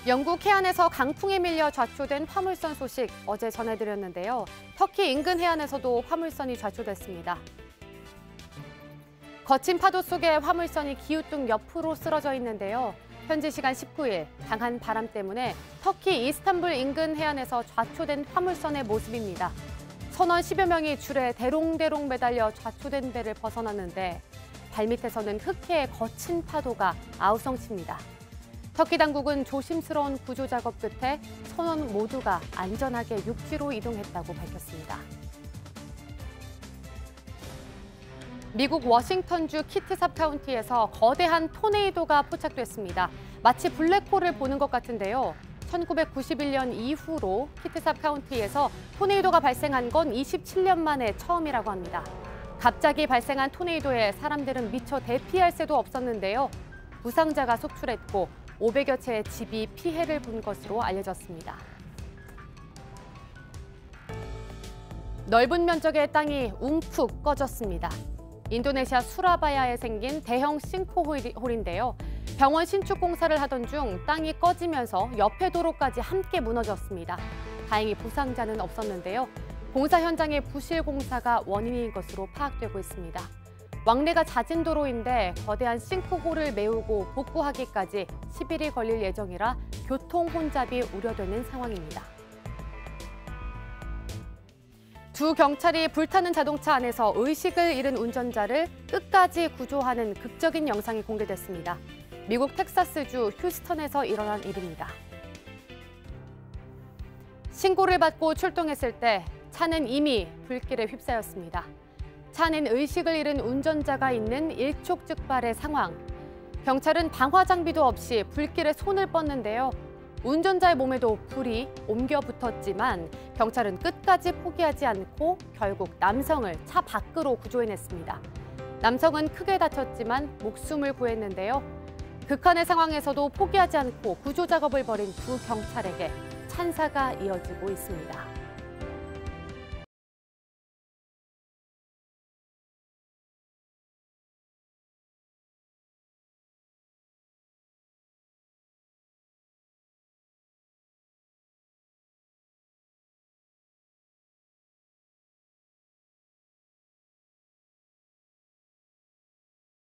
영국 해안에서 강풍에 밀려 좌초된 화물선 소식 어제 전해드렸는데요. 터키 인근 해안에서도 화물선이 좌초됐습니다. 거친 파도 속에 화물선이 기우뚱 옆으로 쓰러져 있는데요. 현지 시간 19일 강한 바람 때문에 터키 이스탄불 인근 해안에서 좌초된 화물선의 모습입니다. 선원 10여 명이 줄에 대롱대롱 매달려 좌초된 배를 벗어났는데 발밑에서는 흑해의 거친 파도가 아우성칩니다. 터키 당국은 조심스러운 구조 작업 끝에 선원 모두가 안전하게 육지로 이동했다고 밝혔습니다. 미국 워싱턴주 키트삽 카운티에서 거대한 토네이도가 포착됐습니다. 마치 블랙홀을 보는 것 같은데요. 1991년 이후로 키트삽 카운티에서 토네이도가 발생한 건 27년 만에 처음이라고 합니다. 갑자기 발생한 토네이도에 사람들은 미처 대피할 새도 없었는데요. 부상자가 속출했고 500여 채의 집이 피해를 본 것으로 알려졌습니다. 넓은 면적의 땅이 움푹 꺼졌습니다. 인도네시아 수라바야에 생긴 대형 싱크홀인데요. 병원 신축 공사를 하던 중 땅이 꺼지면서 옆에 도로까지 함께 무너졌습니다. 다행히 부상자는 없었는데요. 공사 현장의 부실 공사가 원인인 것으로 파악되고 있습니다. 왕래가 잦은 도로인데 거대한 싱크홀을 메우고 복구하기까지 10일이 걸릴 예정이라 교통 혼잡이 우려되는 상황입니다. 두 경찰이 불타는 자동차 안에서 의식을 잃은 운전자를 끝까지 구조하는 극적인 영상이 공개됐습니다. 미국 텍사스주 휴스턴에서 일어난 일입니다. 신고를 받고 출동했을 때 차는 이미 불길에 휩싸였습니다. 차는 의식을 잃은 운전자가 있는 일촉즉발의 상황. 경찰은 방화 장비도 없이 불길에 손을 뻗는데요. 운전자의 몸에도 불이 옮겨 붙었지만 경찰은 끝까지 포기하지 않고 결국 남성을 차 밖으로 구조해냈습니다. 남성은 크게 다쳤지만 목숨을 구했는데요. 극한의 상황에서도 포기하지 않고 구조 작업을 벌인 두 경찰에게 찬사가 이어지고 있습니다.